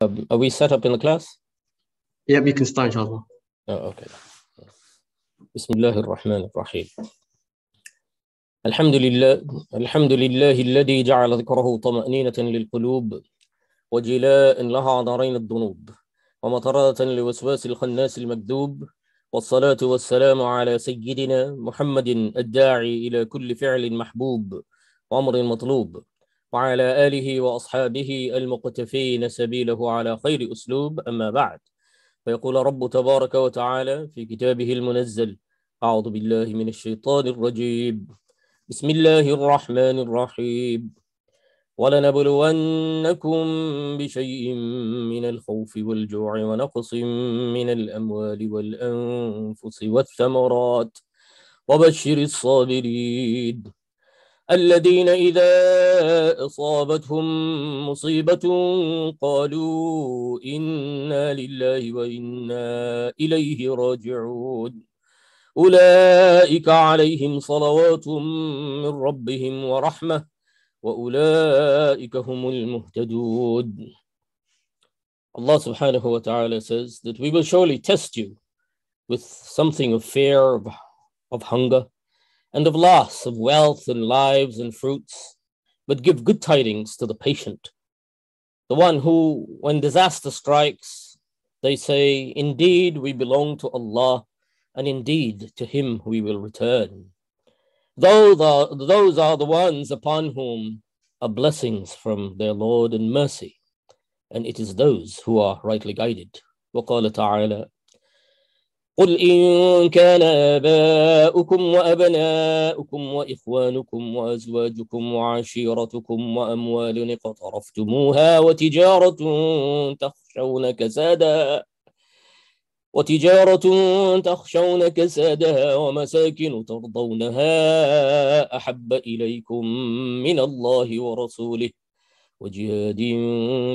Are we set up in the class? Yeah, we can start, inshallah. Oh, okay. Bismillah ar-Rahman ar-Rahim. الحمد لله الذي جعل ذكره طمأنينة للقلوب وجلاء لها ضرين الذنوب ومطرة لوسواس الخناس المكذوب، والصلاة والسلام على سيدنا محمد الداعي إلى كل فعل محبوب وأمر مطلوب، وعلى آله وأصحابه المقتفين سبيله على خير أسلوب. أما بعد، فيقول رب تبارك وتعالى في كتابه المنزل: أعوذ بالله من الشيطان الرجيم، بسم الله الرحمن الرحيم: ولنبلونكم بشيء من الخوف والجوع ونقص من الأموال والأنفس والثمرات وبشر الصابرين الذين إذا أصابتهم مصيبة قالوا إنا لله وإنا إليه راجعون، أولئك عليهم صلوات من ربهم ورحمة وأولئك هم المهتدون. Allah subhanahu wa ta'ala says that we will surely test you with something of fear, of hunger, and of loss of wealth and lives and fruits, but give good tidings to the patient, the one who, when disaster strikes, they say, indeed we belong to Allah, and indeed to Him we will return. Those are the ones upon whom are blessings from their Lord and mercy, and it is those who are rightly guided. وقال تعالى: قل إن كان آباؤكم وأبناؤكم وإخوانكم وأزواجكم وعشيرتكم وأموال اقترفتموها وتجارة تخشون كسادها ومساكن ترضونها أحب إليكم من الله ورسوله وجهاد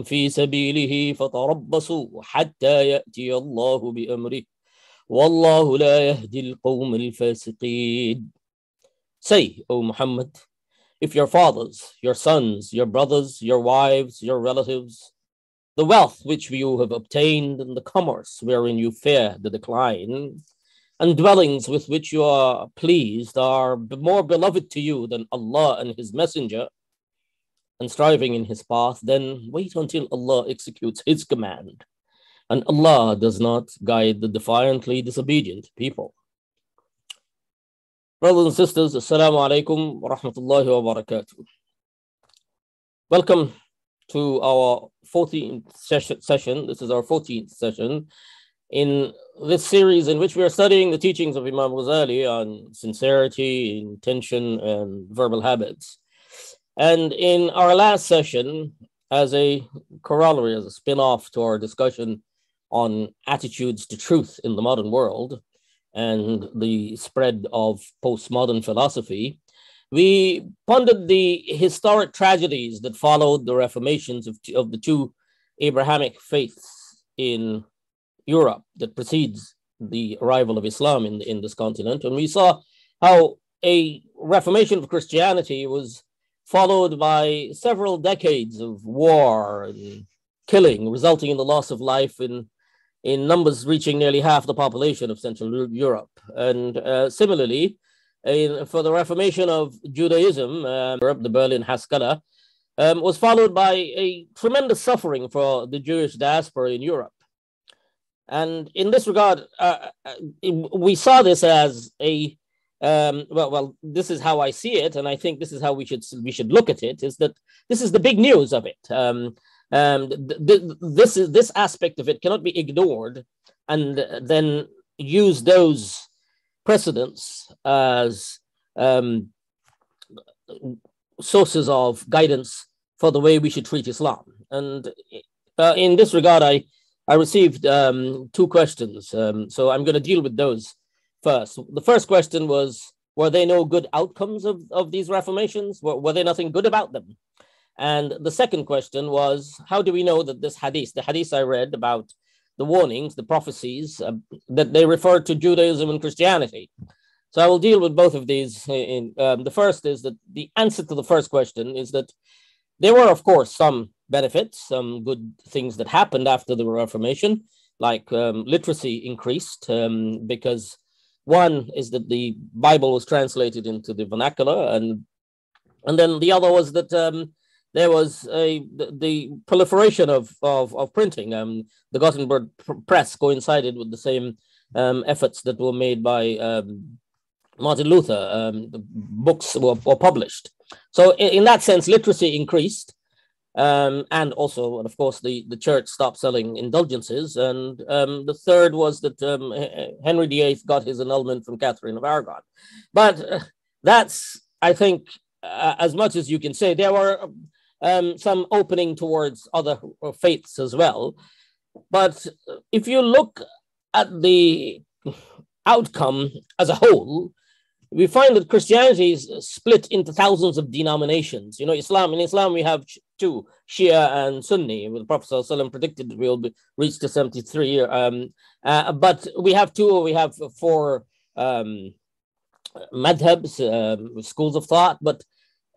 في سبيله فتربصوا حتى يأتي الله بأمره والله لا يهدي القوم الفاسقين. Say, O Muhammad, if your fathers, your sons, your brothers, your wives, your relatives, the wealth which you have obtained, and the commerce wherein you fear the decline, and dwellings with which you are pleased are more beloved to you than Allah and His Messenger, and striving in His path, then wait until Allah executes His command. And Allah does not guide the defiantly disobedient people. Brothers and sisters, Assalamu alaikum wa rahmatullahi wa barakatuh. Welcome to our 14th session. This is our 14th session in this series in which we are studying the teachings of Imam Ghazali on sincerity, intention, and verbal habits. And in our last session, as a corollary, as a spin-off to our discussion on attitudes to truth in the modern world and the spread of postmodern philosophy, we pondered the historic tragedies that followed the reformations of the two Abrahamic faiths in Europe that precedes the arrival of Islam in this continent. And we saw how a reformation of Christianity was followed by several decades of war and killing, resulting in the loss of life in numbers reaching nearly half the population of Central Europe. And similarly, for the reformation of Judaism, the Berlin Haskalah, was followed by a tremendous suffering for the Jewish diaspora in Europe. And in this regard, we saw this as a this is how I see it, and I think this is how we should look at it. Is that this is the big news of it? This aspect of it cannot be ignored, and then use those precedents as sources of guidance for the way we should treat Islam. And in this regard, I received two questions, so I'm going to deal with those first. The first question was, were there no good outcomes of these reformations? Were there nothing good about them? And the second question was, how do we know that the hadith I read about the warnings, the prophecies, that they refer to Judaism and Christianity? So I will deal with both of these. The first is that the answer to the first question is that there were, of course, some benefits, some good things that happened after the Reformation, like literacy increased because one is that the Bible was translated into the vernacular, and then the other was that there was the proliferation of printing. The Gothenburg press coincided with the same efforts that were made by Martin Luther. The books were published. So in that sense, literacy increased. And also, of course, the church stopped selling indulgences. And the third was that Henry VIII got his annulment from Catherine of Aragon. But that's, I think, as much as you can say. There were some opening towards other faiths as well. But if you look at the outcome as a whole, we find that Christianity is split into thousands of denominations. In Islam, we have two, Shia and Sunni. The Prophet ﷺ predicted that we'll reach to 73. But we have two, we have four madhabs, schools of thought. But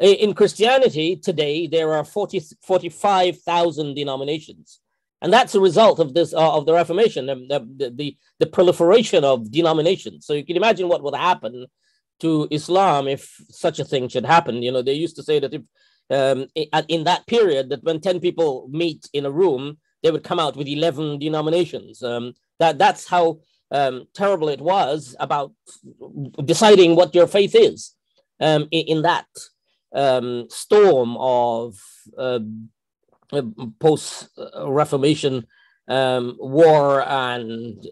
in Christianity today, there are 45,000 denominations. And that's a result of this, of the Reformation, the proliferation of denominations. So you can imagine what would happen to Islam if such a thing should happen. They used to say that if in that period, that when 10 people meet in a room, they would come out with 11 denominations. That's how terrible it was about deciding what your faith is in that storm of post-Reformation war and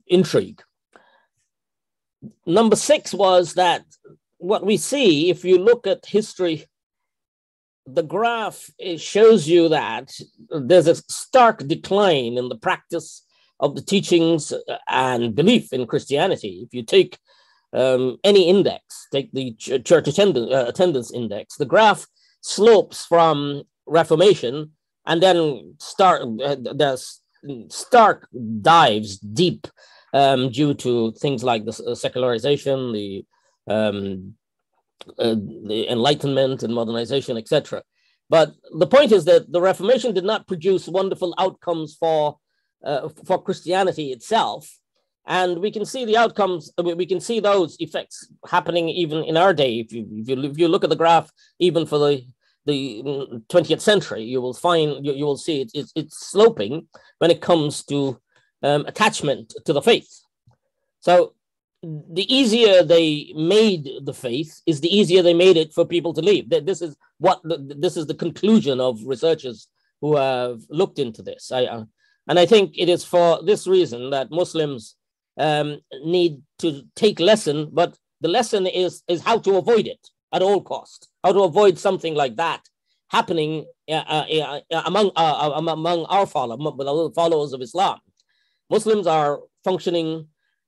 intrigue. Number 6 was that what we see, if you look at history, the graph shows you that there's a stark decline in the practice of the teachings and belief in Christianity. If you take any index, take the church attendance index, the graph slopes from Reformation and then there's stark dives deep due to things like the secularization, the Enlightenment and modernization, etc. But the point is that the Reformation did not produce wonderful outcomes for Christianity itself, and we can see the outcomes. We can see those effects happening even in our day. If you look at the graph, even for the 20th century, you will find you will see it's sloping when it comes to attachment to the faith. So the easier they made the faith is the easier they made it for people to leave. This is the conclusion of researchers who have looked into this. And I think it is for this reason that Muslims need to take lesson, but the lesson is how to avoid it at all costs, how to avoid something like that happening among our followers of Islam. Muslims are functioning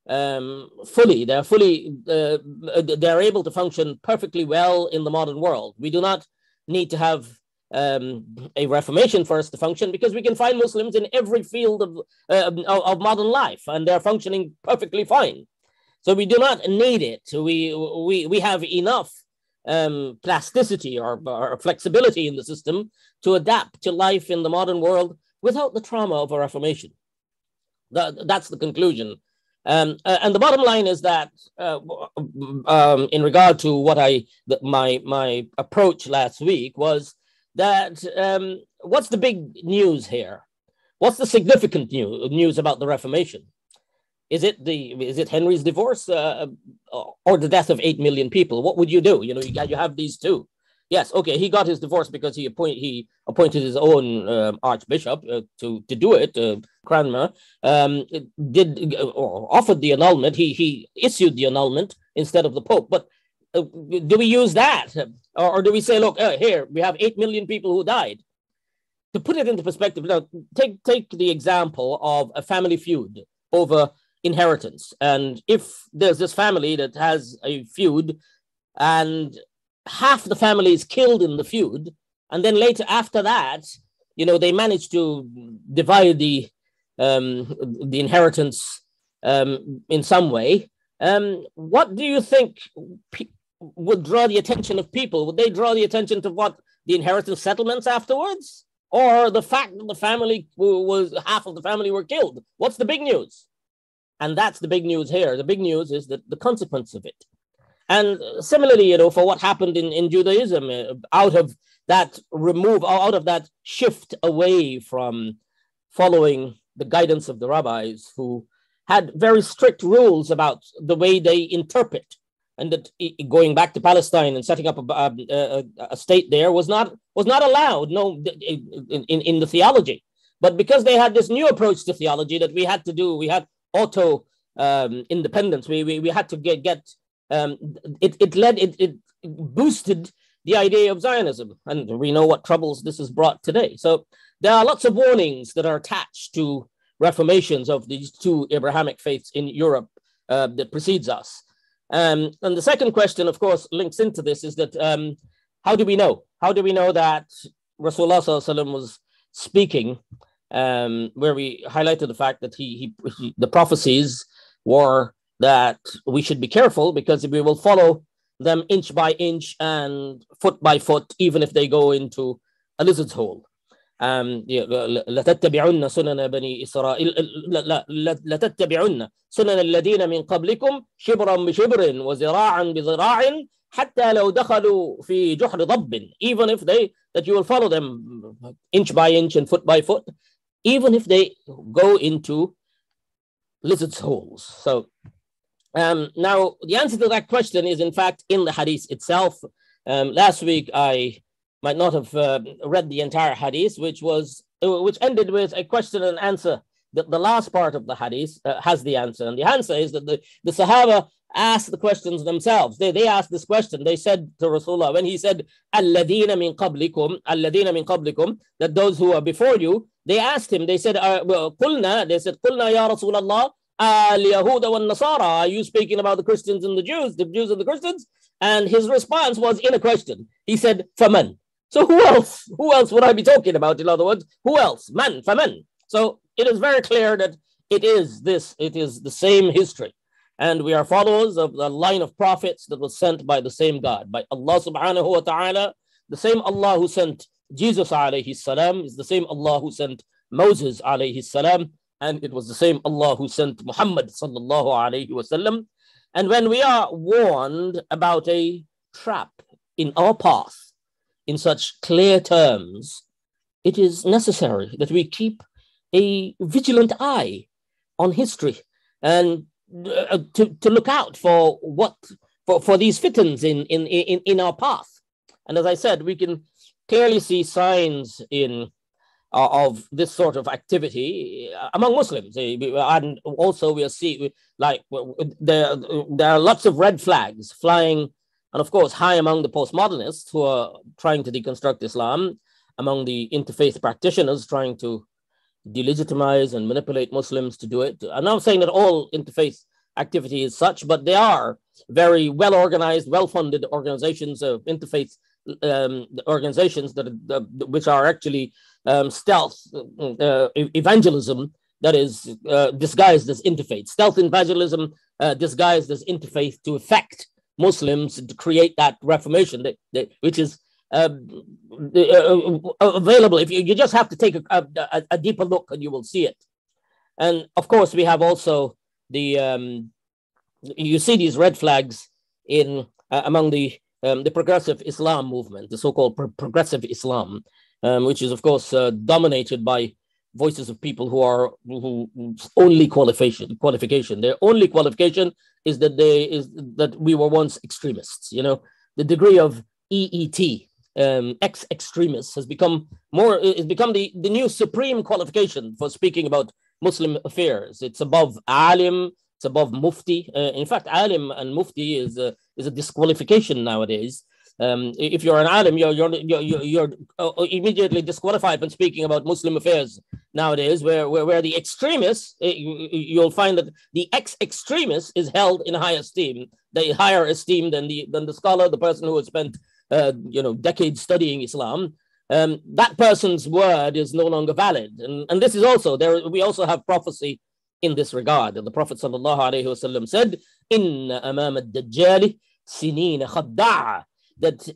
fully. They're able to function perfectly well in the modern world. We do not need to have a reformation for us to function, because we can find Muslims in every field of modern life, and they're functioning perfectly fine. So we do not need it. We have enough plasticity or flexibility in the system to adapt to life in the modern world without the trauma of a reformation. That's the conclusion. And the bottom line is that in regard to what my approach last week was that what's the big news here? What's the significant news about the Reformation? Is it Henry's divorce or the death of 8 million people? What would you do? You have these two. Yes, okay, he got his divorce because he appointed his own archbishop to do it. Cranmer offered the annulment. He issued the annulment instead of the Pope. But do we use that, or do we say, look, here we have 8 million people who died? To put it into perspective, now take the example of a family feud over inheritance, and if there's this family that has a feud, and half the family is killed in the feud, and then later after that, they manage to divide the inheritance in some way. What do you think would draw the attention of people? Would they draw the attention to what the inheritance settlements afterwards? or the fact that the family was half of the family were killed? What's the big news? And that's the big news here. The big news is that the consequence of it. And similarly, for what happened in Judaism, out of that shift away from following the guidance of the rabbis, who had very strict rules about the way they interpret, and that going back to Palestine and setting up a state there was not allowed, in the theology. But because they had this new approach to theology that we had auto independence. We had to get it boosted the idea of Zionism, and we know what troubles this has brought today. So there are lots of warnings that are attached to reformations of these two Abrahamic faiths in Europe that precedes us. And the second question, of course, links into this, is that how do we know? How do we know that Rasulullah ﷺ was speaking, where we highlighted the fact that the prophecies were that we should be careful because we will follow them inch by inch and foot by foot, even if they go into a lizard's hole. لتتبعن سنن بني إسرائيل لتتبعن سنن الذين من قبلكم شبرا بشبر وذراعا بذراع حتى لو دخلوا في جحر ضب, even if that you will follow them inch by inch and foot by foot, even if they go into lizard's holes. So now the answer to that question is in fact in the hadith itself. Last week I might not have read the entire hadith, which ended with a question and answer. The last part of the hadith has the answer, and the answer is that the Sahaba asked the questions themselves. They asked this question. They said to Rasulullah, when he said "Alladina min qablikum," that those who are before you, they asked him. They said, "Qulna," ya Rasulullah, al-Yahuda wal-Nasara. Are you speaking about the Christians and the Jews and the Christians? And his response was in a question. He said, "Faman." So who else would I be talking about? In other words, who else? Man, faman. So it is very clear that it is the same history. And we are followers of the line of prophets that was sent by the same God, by Allah subhanahu wa ta'ala. The same Allah who sent Jesus alayhi salam is the same Allah who sent Moses alayhi salam. And it was the same Allah who sent Muhammad sallallahu alayhi wa sallam. And when we are warned about a trap in our path in such clear terms, it is necessary that we keep a vigilant eye on history and to look out for these fitans in our path. And as I said, we can clearly see signs of this sort of activity among Muslims, and also we see there are lots of red flags flying, and of course high among the postmodernists who are trying to deconstruct Islam, among the interfaith practitioners trying to delegitimize and manipulate Muslims to do it. I'm not saying that all interfaith activity is such, but they are very well organized, well funded organizations of interfaith organizations which are actually stealth evangelism that is disguised as interfaith, stealth evangelism disguised as interfaith to affect Muslims to create that reformation which is available. If you just have to take a deeper look and you will see it. And of course we have also you see these red flags among the progressive Islam movement, the so-called progressive Islam, which is of course dominated by voices of people whose only qualification, their only qualification is that we were once extremists. The degree of EET, ex-extremists, has become the new supreme qualification for speaking about Muslim affairs. It's above alim, it's above mufti. In fact, alim and mufti is a disqualification nowadays. If you're an alim, you're immediately disqualified when speaking about Muslim affairs nowadays, where the extremists, you'll find that the ex-extremist is held in high esteem, higher esteem than the scholar, the person who has spent decades studying Islam. That person's word is no longer valid. And this is also there. We also have prophecy in this regard. The Prophet sallallahu alaihi wasallam said, "Inna amam ad-dajjal sinina khadda'a," that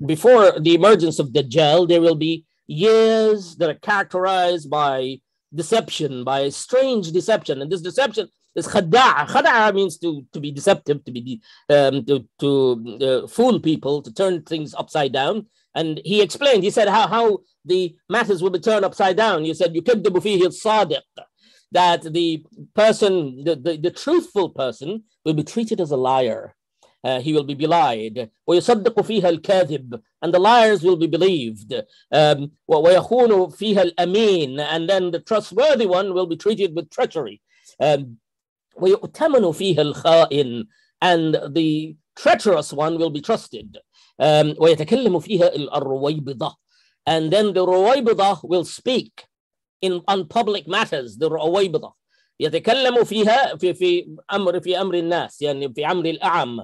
before the emergence of Dajjal, there will be years that are characterized by deception, by strange deception. And this deception is khada'a. Khada'a means to be deceptive, to be to fool people, to turn things upside down. And he explained, he said how the matters will be turned upside down. He said, يُكَذِّبُ فِيهِ الصَّادِقُ, that the person, the truthful person will be treated as a liar. He will be belied. وَيُصَدَّقُ فِيهَا الْكَاذِبُ, and the liars will be believed. وَيَخُونُ فِيهَا الْأَمِينَ, and then the trustworthy one will be treated with treachery. وَيُؤْتَمَنُ فِيهَا الْخَائِنُ, and the treacherous one will be trusted. وَيَتَكَلَّمُ فِيهَا الرُّوَيْبِضَةُ, and then the ruwaybidah will speak on public matters. The ruwaybidah يتكلم فيها في أمر الناس, يعني في أمر الأعم.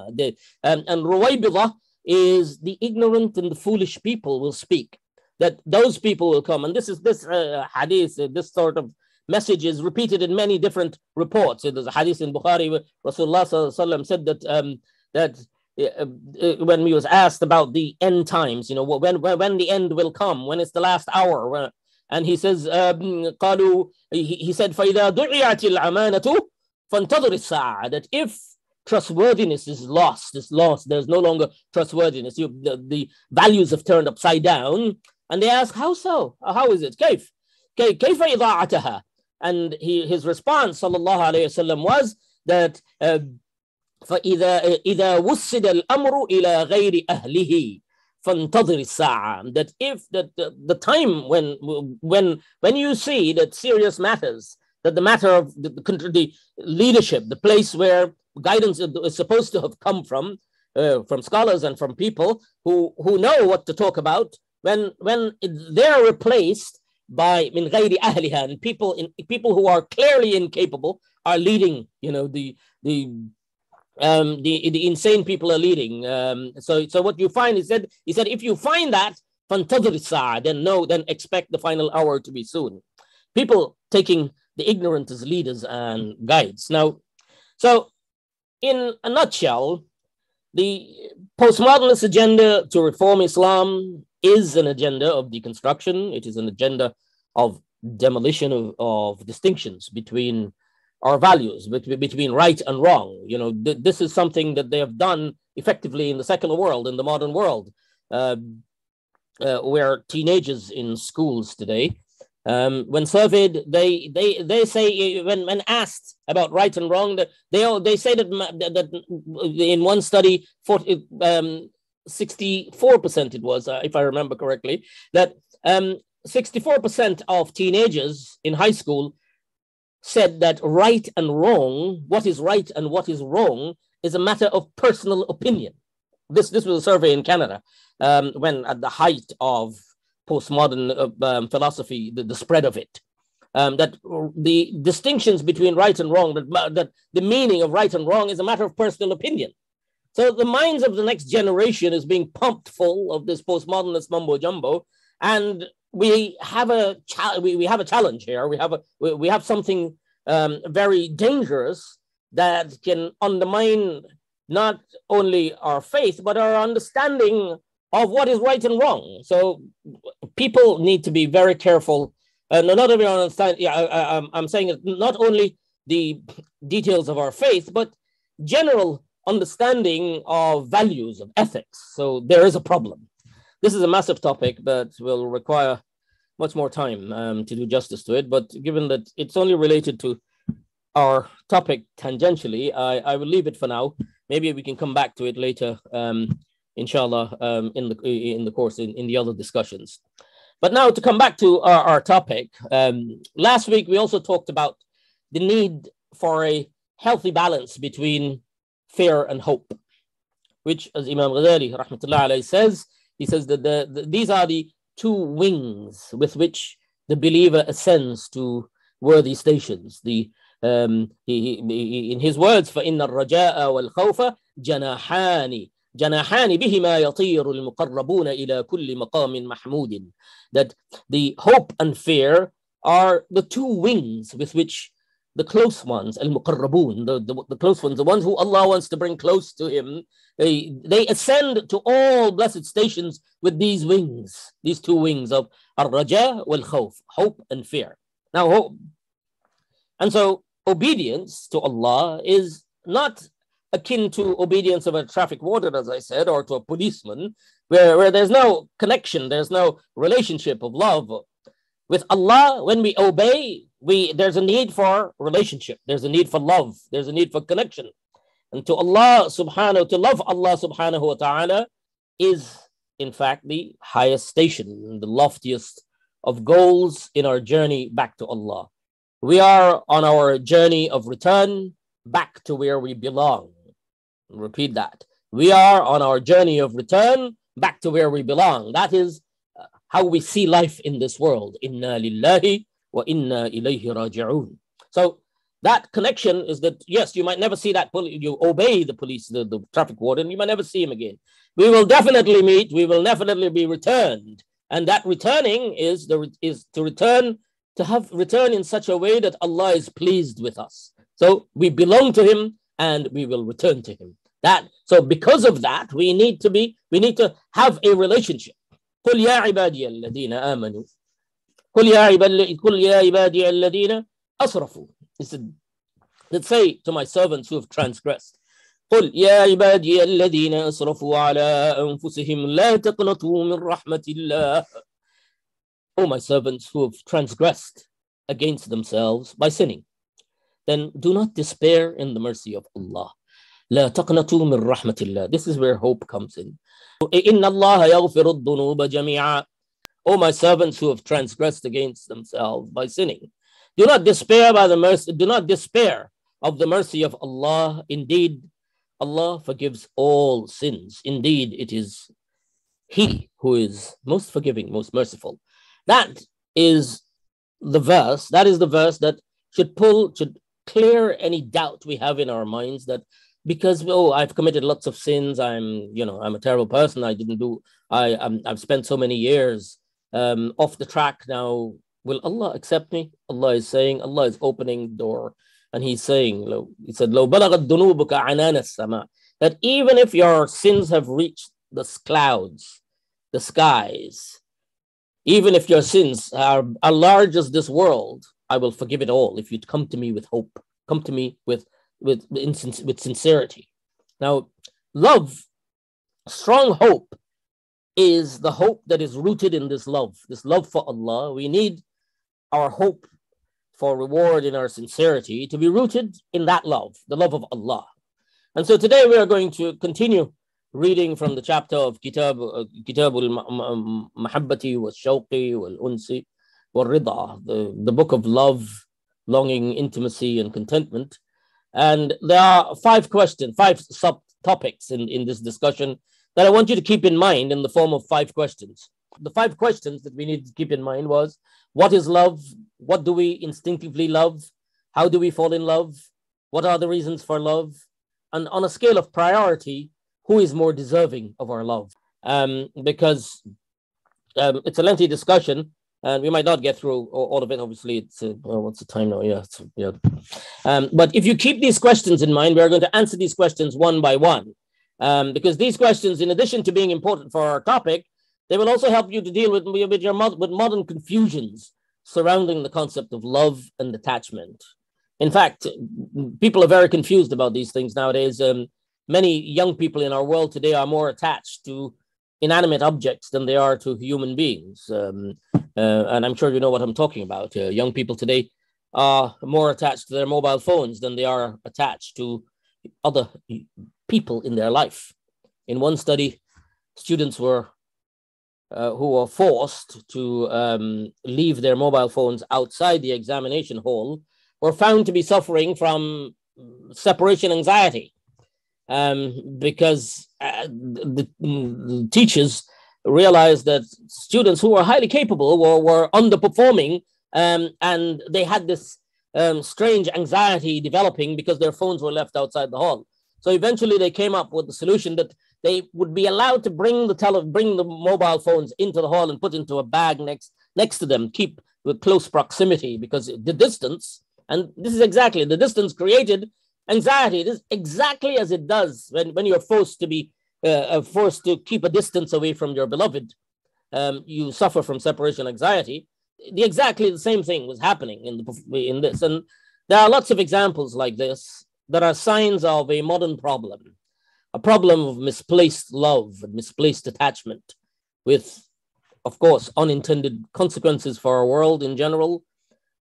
And ruwaybidah is the ignorant and the foolish people will speak. That those people will come, and this hadith, this sort of message is repeated in many different reports. There's a hadith in Bukhari where Rasulullah ﷺ said that when he was asked about the end times, when the end will come, when it's the last hour, and he says, he said, فَإِذَا دُعِيَتِ الْأَمَانَةُ فَانْتَظِرِ السَّاعَةَ, that if trustworthiness is lost, there's no longer trustworthiness. The values have turned upside down. And they ask, how so? How is it? كيف إضاعتها? And his response, sallallahu alayhi wasallam, was that فَإِذَا وُسِّدَ الْأَمْرُ إِلَى غَيْرِ أَهْلِهِ فَانْتَظِرِ السَّاعَةَ, that if the time when you see that serious matters, that the matter of the leadership, the place where guidance is supposed to have come from scholars and from people who know what to talk about, when they're replaced by min ghayri ahliha, and people who are clearly incapable are leading, the insane people are leading. So what you find is that he said, if you find that, فَانْتَظِرِ السَّاعَةَ, then expect the final hour to be soon. People taking the ignorant as leaders and guides. Now, so in a nutshell, the postmodernist agenda to reform Islam is an agenda of deconstruction. It is an agenda of demolition of distinctions between our values, between right and wrong. This is something that they have done effectively in the secular world, in the modern world, where teenagers in schools today, when surveyed, they say, when asked about right and wrong, that they say that in one study, 64% it was, if I remember correctly, that 64% of teenagers in high school said that right and wrong, what is right and what is wrong, is a matter of personal opinion. This was a survey in Canada, when at the height of postmodern philosophy, the spread of it, that the distinctions between right and wrong, that the meaning of right and wrong is a matter of personal opinion. So the minds of the next generation is being pumped full of this postmodernist mumbo jumbo, and we have a challenge here. We have something very dangerous that can undermine not only our faith but our understanding of what is right and wrong. So people need to be very careful. Not everyone understand. I'm saying it, not only the details of our faith, but general understanding of values, of ethics. So there is a problem. This is a massive topic that will require much more time to do justice to it. But given that it's only related to our topic tangentially, I will leave it for now. Maybe we can come back to it later, inshallah, in the course in the other discussions. But now to come back to our topic, last week we also talked about the need for a healthy balance between fear and hope, which, as Imam Ghazali rahmatullah alayhi says, he says that these are the two wings with which the believer ascends to worthy stations. In his words, فَإِنَّ الرَّجَاءَ وَالْخَوْفَ جَنَاحَانِ بِهِمَا يَطِيرُ الْمُقَرَّبُونَ إِلَى كُلِّ مَقَامٍ مَحْمُودٍ. That the hope and fear are the two wings with which the close ones, al-muqarrabun, the close ones, the ones who Allah wants to bring close to Him, they ascend to all blessed stations with these wings, these two wings of الرجاء والخوف, hope and fear. Now, hope. And so obedience to Allah is not akin to obedience of a traffic warden, as I said, or to a policeman, where there's no connection, there's no relationship of love. With Allah, when we obey, there's a need for relationship, there's a need for love, there's a need for connection. And to love Allah subhanahu wa ta'ala is in fact the highest station, the loftiest of goals in our journey back to Allah. We are on our journey of return back to where we belong. Repeat that. We are on our journey of return back to where we belong. That is how we see life in this world. Inna lillahi wa inna ilayhi raji'un. So that connection is that, yes, you might never see that you obey the police, the traffic warden, you might never see him again. We will definitely meet, we will definitely be returned. And that returning is to return, to have return in such a way that Allah is pleased with us. So we belong to him and we will return to him. So because of that, we need to have a relationship. قُلْ يَا عِبَادِيَ الَّذِينَ آمَنُوا قُلْ يَا عِبَادِيَ الَّذِينَ أَسْرَفُوا. He said, let's say to my servants who have transgressed, قُلْ يَا عِبَادِيَ الَّذِينَ أَسْرَفُوا عَلَىٰ أَنفُسِهِمْ لَا تَقْنَطُوا مِنْ رَحْمَةِ اللَّهِ. O my servants who have transgressed against themselves by sinning, then do not despair in the mercy of Allah. لا تقنطوا من رحمة الله. This is where hope comes in. إن الله يغفر الذنوب جميعا. O my servants who have transgressed against themselves by sinning, do not despair of the mercy of Allah. Indeed, Allah forgives all sins. Indeed, it is He who is most forgiving, most merciful. That is the verse that should clear any doubt we have in our minds that because I've committed lots of sins, I'm a terrible person. I've spent so many years off the track now. Will Allah accept me? Allah is opening the door, and He said, "Lo balaghat dunubuka anan as-sama." That even if your sins have reached the clouds, the skies, even if your sins are large as this world, I will forgive it all if you'd come to me with hope, come to me with sincerity. Now, love, strong hope, is the hope that is rooted in this love for Allah. We need our hope for reward in our sincerity to be rooted in that love, the love of Allah. And so today we are going to continue reading from the chapter of Kitab al-Mahabbati wal-Shawqi wal-Unsi wal-Rida, the book of love, longing, intimacy, and contentment. And there are 5 subtopics in this discussion that I want you to keep in mind in the form of 5 questions. The 5 questions that we need to keep in mind was, what is love? What do we instinctively love? How do we fall in love? What are the reasons for love? And on a scale of priority, who is more deserving of our love? Because it's a lengthy discussion, and we might not get through all of it. Obviously, it's what's the time now? Yeah. But if you keep these questions in mind, we're going to answer these questions one by one, because these questions, in addition to being important for our topic, they will also help you to deal with modern confusions surrounding the concept of love and attachment. In fact, people are very confused about these things nowadays. Many young people in our world today are more attached to inanimate objects than they are to human beings. And I'm sure you know what I'm talking about. Young people today are more attached to their mobile phones than they are attached to other people in their life. In one study, students who were forced to leave their mobile phones outside the examination hall were found to be suffering from separation anxiety, because the teachers realized that students who were highly capable were underperforming, and they had this strange anxiety developing because their phones were left outside the hall. So eventually they came up with the solution that they would be allowed to bring the mobile phones into the hall and put into a bag next to them, keep with close proximity, because the distance, and this is exactly, the distance created anxiety. It is exactly as it does when you're forced to keep a distance away from your beloved. you suffer from separation anxiety. Exactly the same thing was happening in this. And there are lots of examples like this that are signs of a modern problem, a problem of misplaced love and misplaced attachment, with, of course, unintended consequences for our world in general,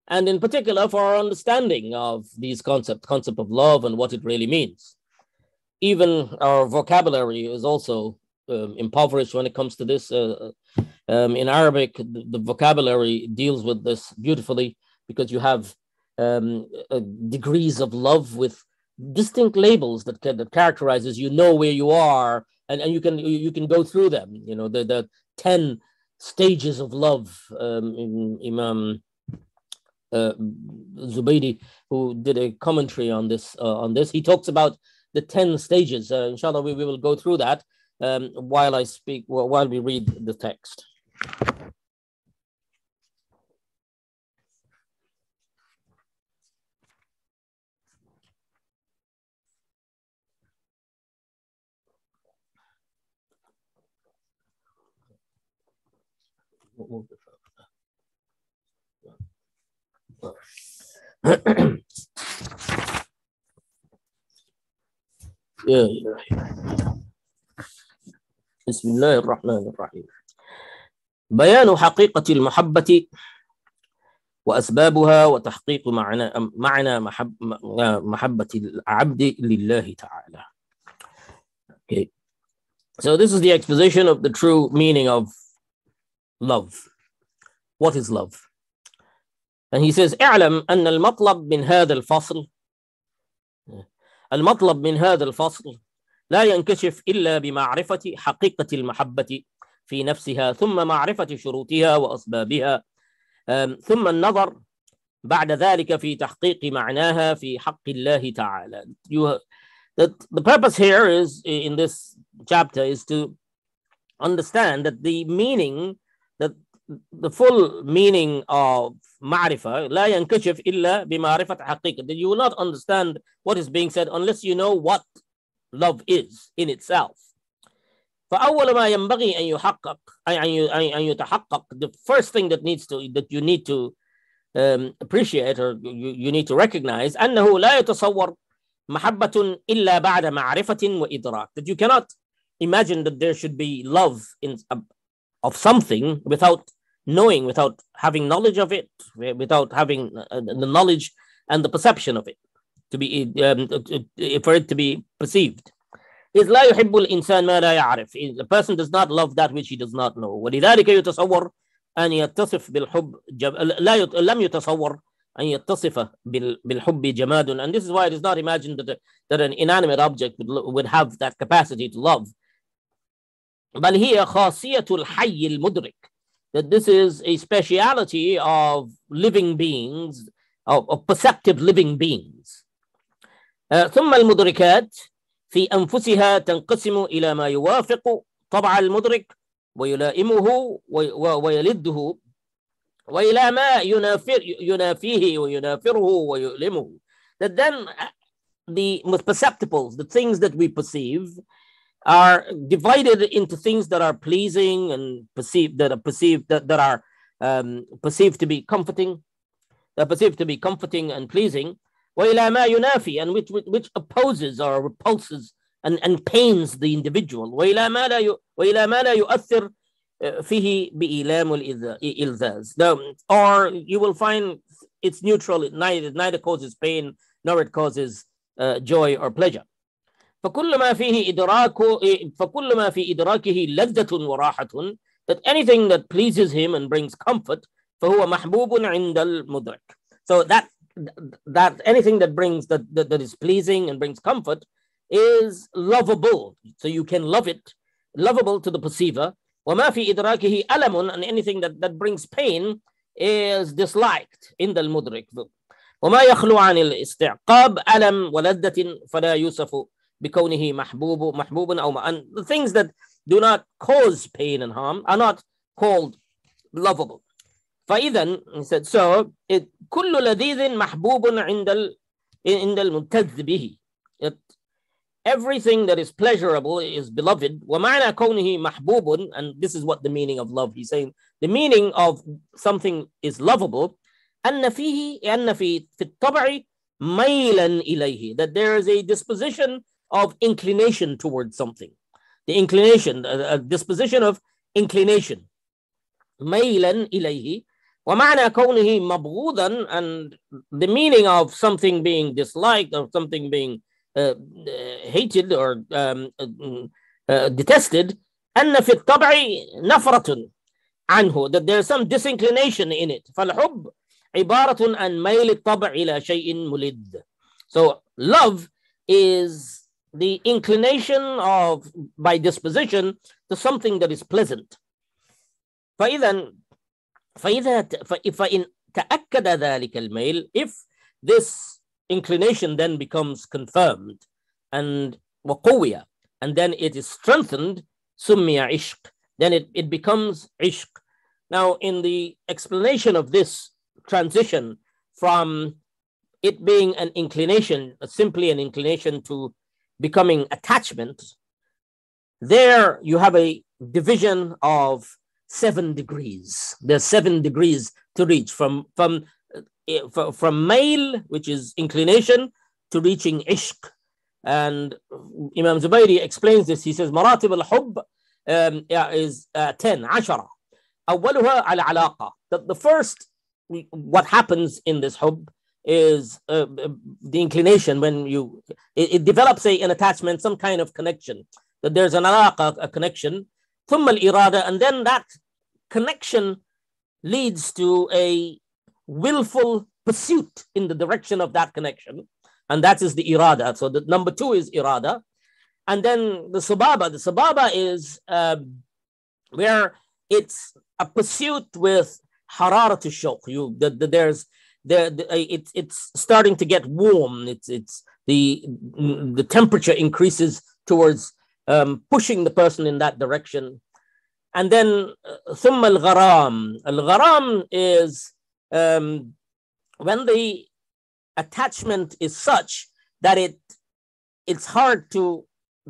and in particular for our understanding of these concept of love and what it really means. Even our vocabulary is also impoverished when it comes to this. In Arabic, the vocabulary deals with this beautifully, because you have degrees of love with distinct labels that characterizes, where you are, and you can go through them. The 10 stages of love. Imam Zubaydi, who did a commentary on this, he talks about the 10 stages. Inshallah, we will go through that while we read the text. بسم الله الرحمن الرحيم. بيان حقيقة المحبة وأسبابها وتحقيق معنى محبة العبد لله تعالى. Okay. So this is the exposition of the true meaning of love. What is love? And he says, اعلم أن المطلب من هذا الفصل لا ينكشف إلا بمعرفة حقيقة المحبة في نفسها، ثم معرفة شروطها وأسبابها، ثم النظر بعد ذلك في تحقيق معناها في حق الله تعالى. The purpose here is, in this chapter, is to understand that the full meaning of ma'rifah لا ينكشف إلا بمعرفة حقيقة. That you will not understand what is being said unless you know what love is in itself. فأول ما ينبغي أن يتحقق, the first thing that you need to appreciate, or you need to recognize, أنه لا يتصور محبة إلا بعد معرفة وإدراك. That you cannot imagine that there should be love of something without knowing, without having knowledge of it, without having the knowledge and the perception of it, for it to be perceived. Is لا يحب الإنسان ما لا يعرف. The person does not love that which he does not know. ولذلك يتصور أن يتصف بالحب لم يتصور أن يتصف بالحب جماد. And this is why it is not imagined that an inanimate object would have that capacity to love. بل هي خاصية الحي المدرك. That this is a speciality of living beings, of perceptive living beings. ثم المدركات في أنفسها تنقسم إلى ما يوافق طبع المدرك ويلائمه ويلده، وإلى ما ينافيه وينافره ويؤلمه. That then the perceptibles, the things that we perceive, are divided into things that are pleasing and perceived to be comforting, and pleasing. وإلى ما ينافي, and which opposes or repulses and pains the individual. وإلى ما لا يؤثر فيه بإيلام الإلذاذ. Or you will find it's neutral. It neither causes pain nor it causes joy or pleasure. فكل ما في إدراكه لذة وراحة. That anything that pleases him and brings comfort, فهو محبوب عند المدرك. So that anything that is pleasing and brings comfort is lovable. So you can love it, lovable to the perceiver. وما في إدراكه ألم, and anything that brings pain is disliked in the المدرك. وما يخلو عن الاستعقاب ألم ولذة فلا يوصف بكونه محبوب أو. And the things that do not cause pain and harm are not called lovable. فإذا, he said, so كل لذيذ محبوب عند الملتذ به. everything that is pleasurable is beloved. وَمَعْنَى كَوْنِهِ مَحْبُوبٌ, and this is what the meaning of love. He's saying the meaning of something is lovable. أَنَّ فِي الطَّبْعِ مَيْلًا إِلَيْهِ, that there is a disposition of inclination towards something. The inclination, a disposition of inclination. مَيْلًا إِلَيْهِ. وَمَعْنَى كَوْنِهِ مَبْغُوضًا, and the meaning of something being disliked or something being hated or detested, أن في الطبع نفرة عنه, that there's some disinclination in it. فالحب عبارة عن ميل الطبع إلى شيء ملذ. So love is the inclination of, by disposition, to something that is pleasant. فإن تأكد ذلك الميل, if this inclination then becomes confirmed and وقوية, and then it is strengthened, سمي عشق, then it becomes ishq. Now, in the explanation of this transition from it being an inclination, simply an inclination, to becoming attachment, there you have a division of 7 degrees. There's 7 degrees to reach from mail, which is inclination, to reaching ishq. And Imam Zubayri explains this. He says, Maratib al-Hubb is 10, 10. أولها al-alaqa. The first, what happens in this hubb is the inclination, when it develops an attachment, some kind of connection, that there's an alaqa, a connection. ثم al-irada, and then that connection leads to a willful pursuit in the direction of that connection, and that is the irada. So the number 2 is irada. And then the sababa is where it's a pursuit with hararat al-shawq. It's starting to get warm. It's the temperature increases towards pushing the person in that direction. And then ثم الغرام. Al-gharam is when the attachment is such that it's hard to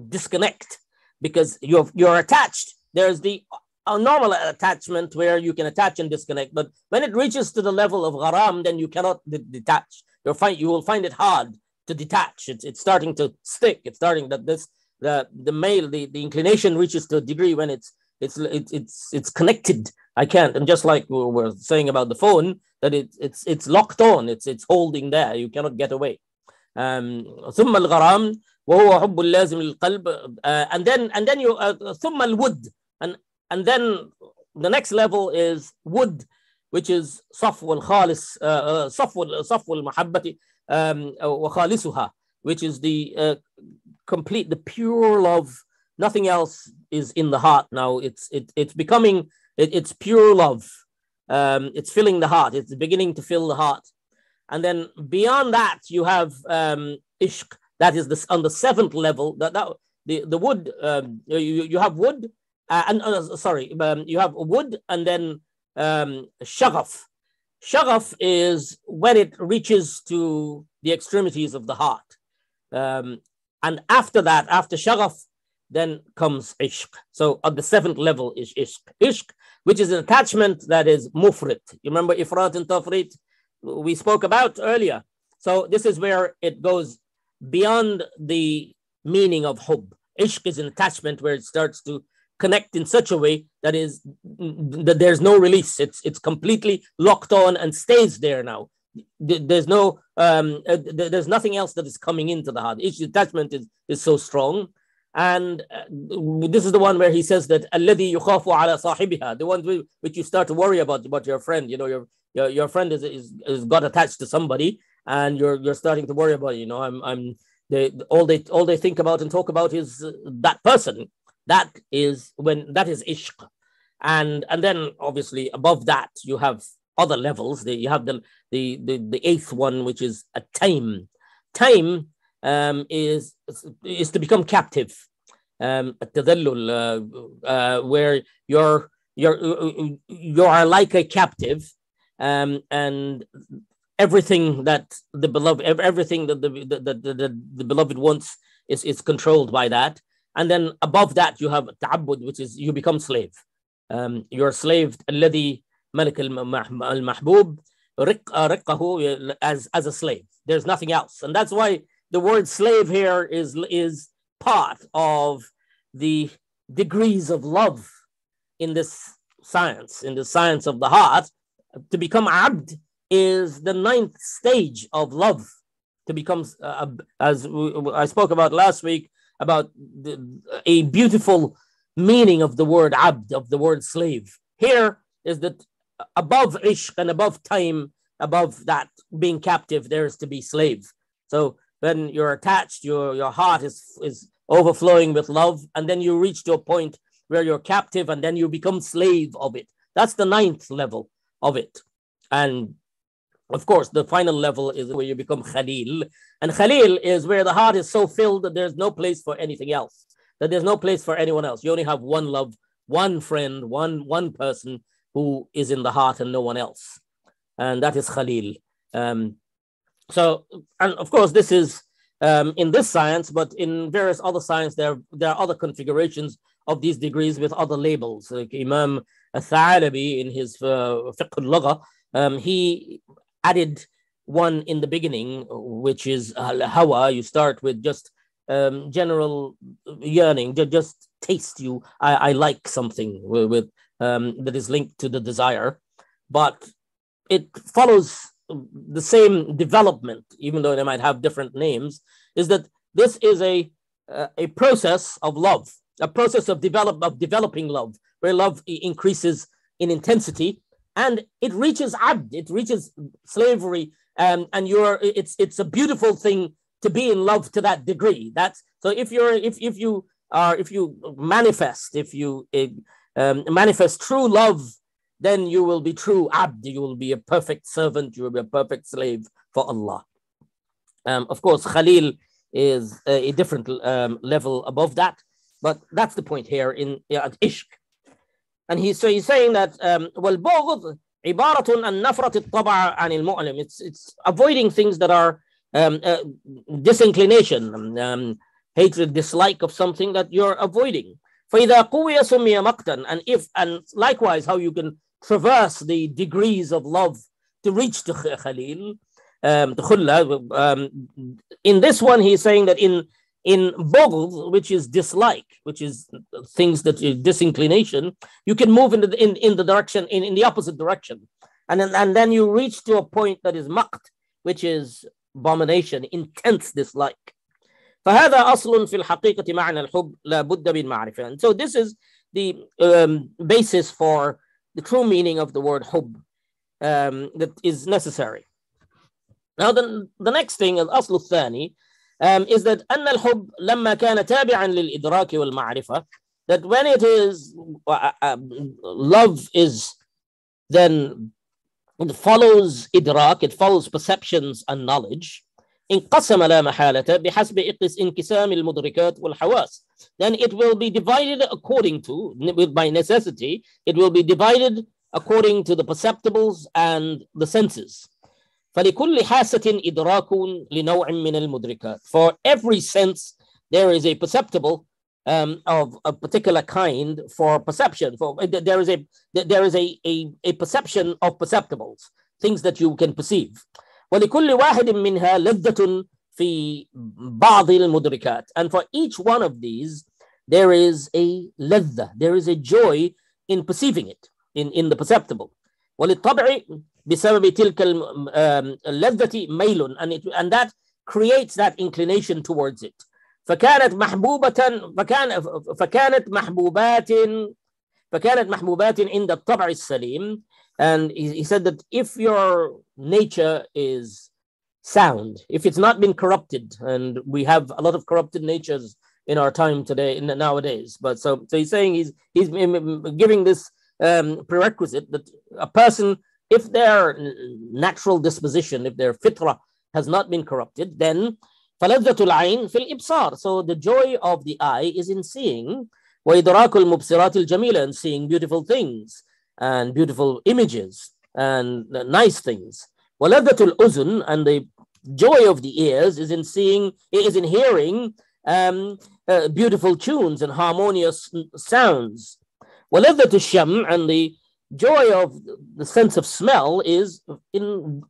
disconnect, because you're attached. There's the normal attachment where you can attach and disconnect, but when it reaches to the level of gharam, then you cannot detach. You will find it hard to detach. It's starting to stick. It's starting that the inclination reaches to a degree when it's connected. I can't. And just like we were saying about the phone, that it's locked on. It's holding there. You cannot get away. ثم الغرام وهو حب اللازم للقلب. And then you ثم الود, and then the next level is wood, which is صفو الخالص, صفو المحبة وخالصها, which is the complete, the pure love. Nothing else is in the heart now. It's becoming, it's pure love. It's filling the heart. It's beginning to fill the heart. And then beyond that, you have ishq. That is on the 7th level. The wood. You have wood, you have wood, and then shaghaf. Shaghaf is when it reaches to the extremities of the heart. And after that, after shaghaf, then comes ishq. So at the 7th level is ishq. Ishq, which is an attachment that is mufrit. You remember ifrat and tafrit we spoke about earlier. So this is where it goes beyond the meaning of hubb. Ishq is an attachment where it starts to connect in such a way that there's no release. It's completely locked on and stays there now. There's nothing else that is coming into the heart. Each attachment is so strong. And this is the one where he says that الذي يخاف على صاحبها, the one which you start to worry about your friend. You know, your friend is got attached to somebody, and you're starting to worry about it. You know, all they think about and talk about is that person. That is ishq. And then obviously above that you have other levels. You have the 8th one, which is a time. Time is to become captive. التذلل, where you're like a captive, and everything that the beloved wants it's controlled by that. And then above that, you have ta'abbud, which is you become slave. You're slave, الذي ملك المحبوب رقه, as a slave. There's nothing else. And that's why the word slave here is part of the degrees of love in this science of the heart. To become abd is the 9th stage of love. To become, as I spoke about last week, about a beautiful meaning of the word abd, of the word slave. Here is that above ishq and above time, above that being captive, there is to be slave. So when you're attached, your heart is overflowing with love, and then you reach to a point where you're captive, and then you become slave of it. That's the 9th level of it. And of course, the final level is where you become Khalil. And Khalil is where the heart is so filled that there's no place for anything else, that there's no place for anyone else. You only have one love, one friend, one person who is in the heart and no one else. And that is Khalil. So, and of course, this is in this science, but in various other science, there are other configurations of these degrees with other labels. Like Imam Ghazali in his Fiqh al-Lugha, he added one in the beginning, which is al-hawa. You start with just general yearning, just taste. I like something with that is linked to the desire, but it follows the same development, even though they might have different names. Is that this is a process of love, a process of developing love, where love increases in intensity, and it reaches abd, it reaches slavery, and it's a beautiful thing to be in love to that degree. That's so if you manifest true love, then you will be true abd, you will be a perfect servant, you will be a perfect slave for Allah. Of course, Khalil is a different level above that, but that's the point here in Ishq. And he's saying that والبغض عبارة عن نفرة الطبع عن المؤلم. It's avoiding things that are disinclination, hatred, dislike of something that you're avoiding. فإذا قوي سمي مقتا. And likewise, how you can traverse the degrees of love to reach to Khalil, to Khulla. In this one, he's saying that in bughd, which is dislike, which is things that is disinclination, you can move in the direction, in the opposite direction. And then you reach to a point that is maqt, which is abomination, intense dislike. فهذا أصل في الحقيقة معنى الحب لا بد من معرفة. And so this is the basis for the true meaning of the word hub that is necessary. Now the next thing, الأصل الثاني, is that أن الحب لما كان تابعا للإدراك والمعرفة, that when it is love is then it follows idrak, it follows perceptions and knowledge. انقسم لا محالة بحسب انقسام المدركات والحواس. Then it will be divided according to, by necessity, it will be divided according to the perceptibles and the senses. فلكل حاسة إدراك لنوع من المدركات. For every sense, there is a perceptible of a particular kind for perception. There is a perception of perceptibles, things that you can perceive. ولكل واحد منها لذة في بعض المدركات. And for each one of these, there is a لذة, there is a joy in perceiving it, in the perceptible. وللطبع بسبب تلك اللذة ميل, and that creates that inclination towards it. فكانت محبوبات عند الطبع السليم. And he said that if your nature is sound, if it's not been corrupted, and we have a lot of corrupted natures in our time today, nowadays, but so he's saying he's giving this prerequisite that a person, if their natural disposition, if their fitrah has not been corrupted, then فلذة العين في الإبصار. So the joy of the eye is in seeing, وإدراك المبصرات الجميلة, and seeing beautiful things and beautiful images and nice things. وَلَذَّةُ الْأُذُنِ, and the joy of the ears is in seeing, is in hearing beautiful tunes and harmonious sounds. وَلَذَّةُ الشَّمْ, and the joy of the sense of smell is in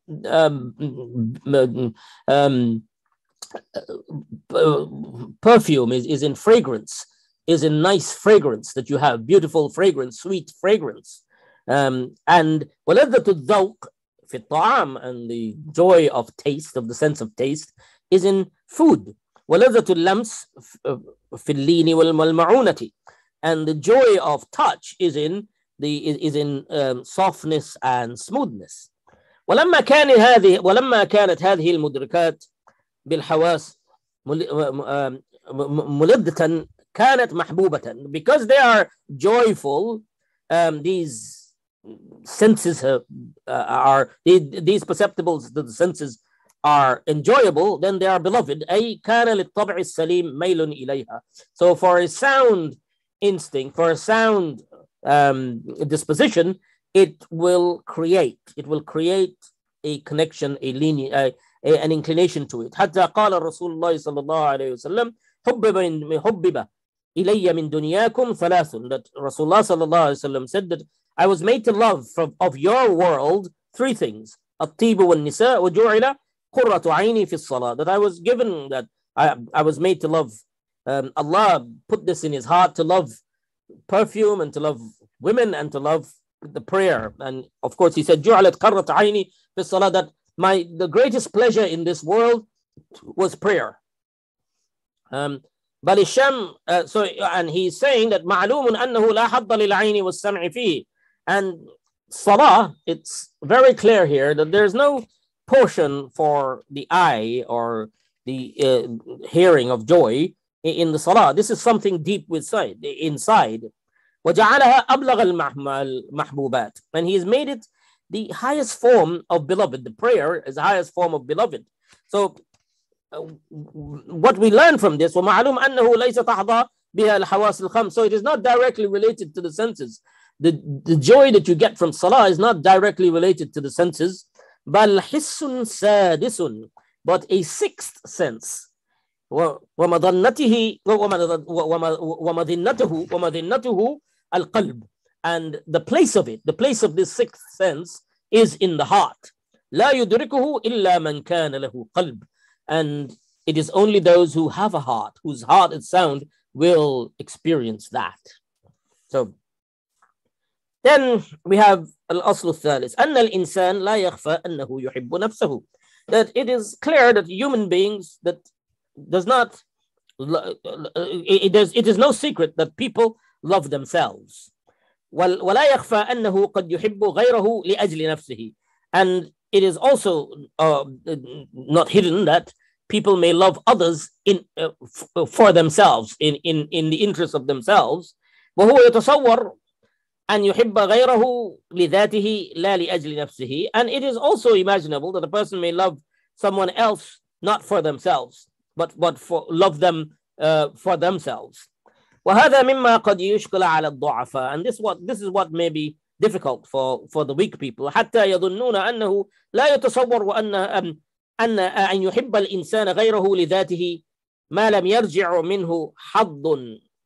perfume, is in fragrance, is in nice fragrance, that you have beautiful fragrance, sweet fragrance. And وَلَذَّةُ الذَّوْقِ فِي الطَّعَامِ, and the joy of taste, of the sense of taste, is in food. وَلَذَّةُ اللَّمْسِ فِي اللِّينِ وَالْمَعُونَةِ, and the joy of touch is in softness and smoothness. ولما كانت هذه المدركات بالحواس ملذة كانت محبوبة, because they are joyful, these senses these perceptibles, the senses are enjoyable, then they are beloved. أي كان للطبع السليم ميل إليها. So for a sound instinct, for a sound disposition, it will create a connection, an inclination to it. حتى قال رسول الله صلى الله عليه وسلم حبب إلي من دنياكم ثلاث, that Rasulullah صلى الله عليه وسلم said that I was made to love of your world three things: الطيب والنساء وجعل قرة عيني في الصلاة, that I was given, that I was made to love. Allah put this in his heart, to love perfume and to love women and to love the prayer. And of course he said جعلت قرة عيني في الصلاة, that the greatest pleasure in this world was prayer. بل الشم, and he's saying that معلوم أنه لا حظ للعين والسمع فيه, and salah, it's very clear here that there's no portion for the eye or the hearing of joy in the salah. This is something deep inside. وجعلها أبلغ المحبوبات, and he's made it the highest form of beloved. The prayer is the highest form of beloved. So what we learn from this, ومعلوم أنه ليس تحظى بها الحواس الخمس, so it is not directly related to the senses. The joy that you get from salah is not directly related to the senses. بل حس سادس, but a sixth sense. ومظنته القلب, and the place of this sixth sense is in the heart. لا يدركه إلا من كان له قلب, and it is only those who have a heart, whose heart is sound, will experience that. So then we have الأصل الثالث أن الإنسان لا يخفى أنه يحب نفسه, that it is clear that human beings, that does not, it is no secret that people love themselves. ولا يخفى أنه قد يحب غيره لأجل نفسه, and it is also not hidden that people may love others for themselves, in the interest of themselves. وهو يتصور أن يحب غيره لذاته لا لأجل نفسه, and it is also imaginable that a person may love someone else not for themselves, but love them for themselves. وهذا مما قد يشكل على الضعفاء, and this is what may be difficult for the weak people. حتى يظنون أنه لا يتصور أن يحب الإنسان غيره لذاته ما لم يرجع منه حظ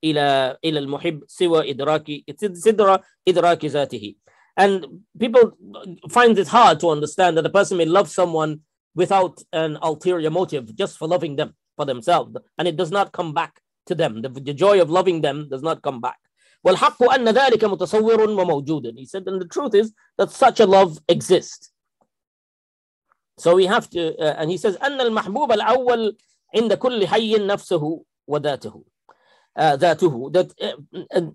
إلى المحب سوى إدراك ذاته. And people find it hard to understand that a person may love someone without an ulterior motive, just for loving them for themselves, and it does not come back to them. The joy of loving them does not come back. والحق أن ذلك متصور وموجود. He said, and the truth is that such a love exists. So we have to, and he says, أن المحبوب الأول عند كل حي نفسه وذاته. ذاته, that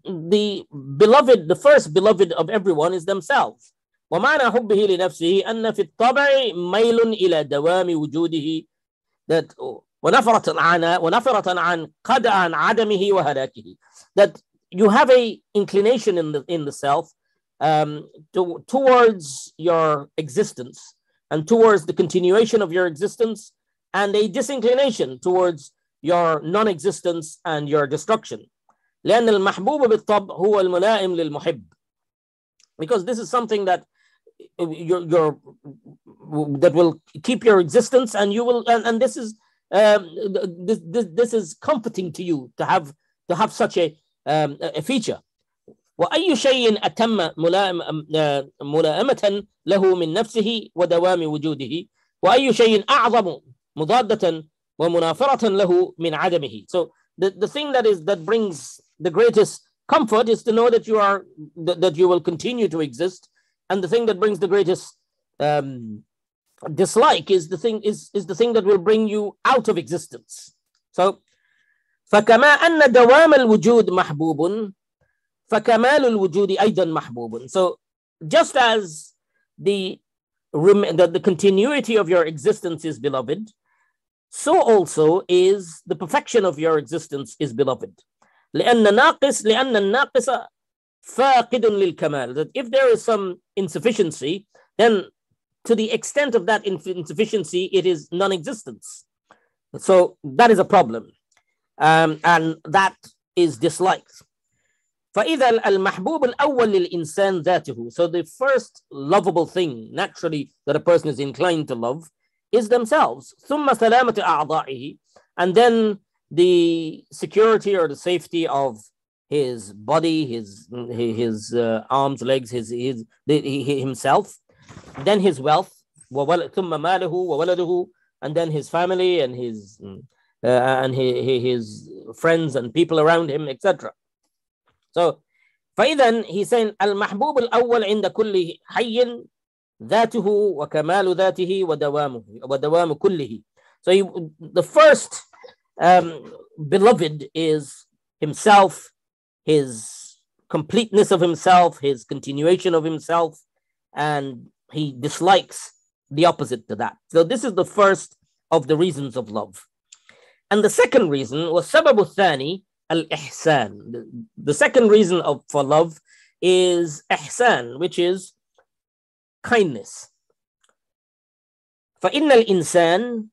the beloved, the first beloved of everyone is themselves. ومعنى حبه لنفسه أن في الطبع ميل إلى دوام وجوده, that ونفرة عن عدمه وهلاكه, that you have a inclination in the self towards your existence and towards the continuation of your existence, and a disinclination towards your non-existence and your destruction. لأن المحبوب بالطبع هو الملائم للمحب, because this is something that that will keep your existence, and you will, and this is this is comforting to you to have such a feature. وأي شيء أتم ملائمة له من نفسه ودوام وجوده وأي شيء أعظم مضادة ومنافرة له من عدمه. So the thing that brings the greatest comfort is to know that you will continue to exist, and the thing that brings the greatest dislike is the thing that will bring you out of existence. So فكما أن دوام الوجود محبوب فكمال الوجود أيضا محبوب. So just as the continuity of your existence is beloved, so also is the perfection of your existence is beloved. لأن الناقص فاقد للكمال. That if there is some insufficiency, then to the extent of that insufficiency, it is non-existence. So that is a problem, and that is disliked. فإذا المحبوب الأول للإنسان ذاته. So the first lovable thing naturally that a person is inclined to love is themselves. ثم سلامة أعضائه, and then the security or the safety of his body, his arms, legs, himself, then his wealth, ثم ماله وولده, and then his family and his friends and people around him, etc. So فإذا he's saying المحبوب الأول عند كل حي ذاته وكمال ذاته ودوام كله. So the first beloved is himself, his completeness of himself, his continuation of himself, and he dislikes the opposite to that. So this is the first of the reasons of love. And the second reason was سبب الثاني al-ihsan. The second reason for love is ihsan, which is kindness. فإن الإنسان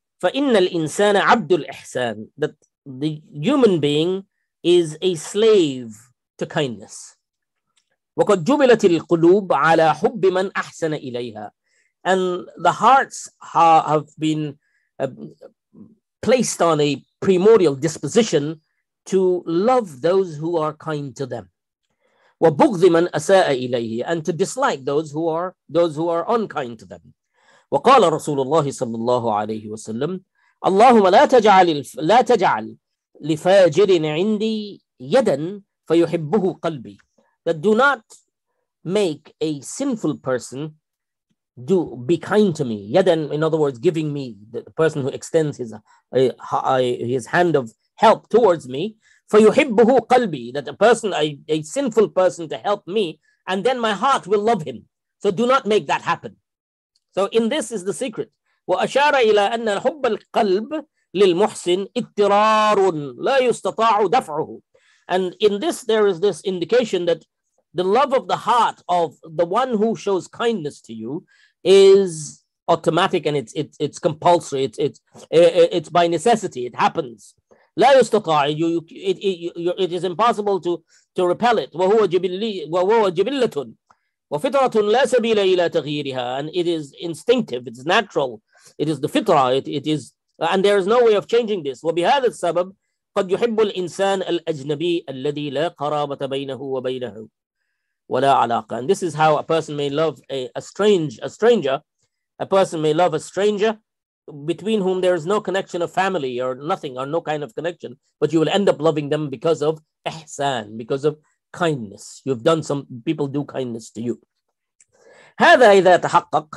عبد الإحسان. That the human being is a slave to kindness. وقد جبلت القلوب على حب من أحسن إليها. And the hearts have been placed on a primordial disposition to love those who are kind to them. وبغض من أساء إليه, and to dislike those who are unkind to them. وقال رسول الله صلى الله عليه وسلم اللهم لا تجعل لفاجر عندي يدا فيحبه قلبي. That do not make a sinful person be kind to me. Yadan, in other words, giving me, the person who extends his hand of help towards me. فَيُحِبُّهُ قَلْبِي. That a sinful person to help me, and then my heart will love him. So do not make that happen. So in this is the secret. وَأَشَارَ إِلَىٰ أَنَّ حُبَّ الْقَلْبِ لِلْمُحْسِنِ اضْطِرَارٌ لَا يُسْتَطَاعُ دَفْعُهُ. And in this, there is this indication that the love of the heart of the one who shows kindness to you is automatic, and it's compulsory. It's by necessity. It happens. لا يستطاع. It is impossible to repel it. وهو جبلة وفطرة لا سبيل إلى تغييرها. And it is instinctive. It's natural. It is the fitra. It is, and there is no way of changing this. وبهذا السبب قد يحب الإنسان الأجنبي الذي لا قرابة بينه وبينه ولا علاقة. And this is how a person may love a stranger. A person may love a stranger between whom there is no connection of family or nothing, or no kind of connection, but you will end up loving them because of ihsan, because of kindness. You've done people do kindness to you. هذا إذا تحقق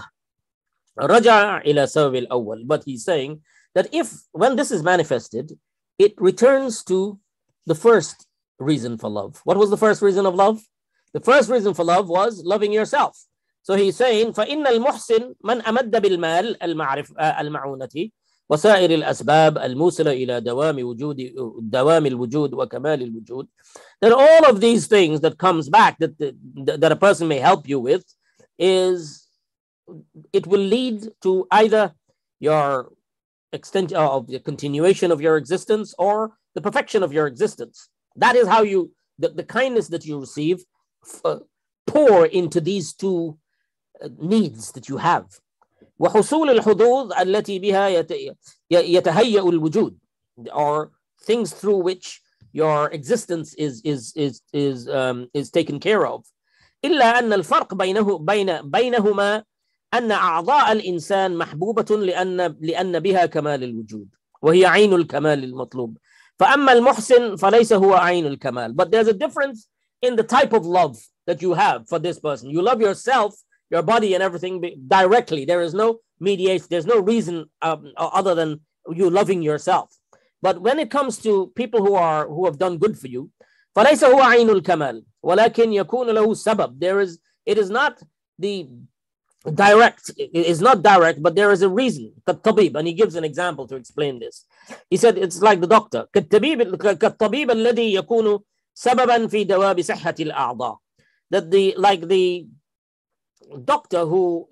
رجع إلى سبب الأول. But he's saying that when this is manifested, it returns to the first reason for love. What was the first reason of love? The first reason for love was loving yourself. So he's saying, فَإِنَّ الْمُحْسِنِ مَنْ أَمَدَّ بِالْمَالِ المعونة وسائر الأسباب الموصلة إلى دوام الوجود وكمال الوجود. That all of these things that comes back, that a person may help you with, it will lead to either your extent of the continuation of your existence or the perfection of your existence. That is how the kindness that you receive pour into these two needs that you have. وحصول الحظوظ التي بها يتهيأ الوجود, or things through which your existence is taken care of. إلا أن الفرق بينهما أن أعضاء الإنسان محبوبة لأن بها كمال الوجود, وهي عين الكمال المطلوب. فأما المحسن فليس هو عين الكمال. But there's a difference in the type of love that you have for this person. You love yourself, your body and everything directly. There is no mediation. There's no reason other than you loving yourself. But when it comes to people who have done good for you, فليس هو عين الكمال ولكن يكون له سبب. It is not the direct. It is not direct, but there is a reason. كالطبيب, and he gives an example to explain this. He said it's like the doctor. كالطبيب الذي يكون سببا في دوام صحة الأعضاء. That the doctor who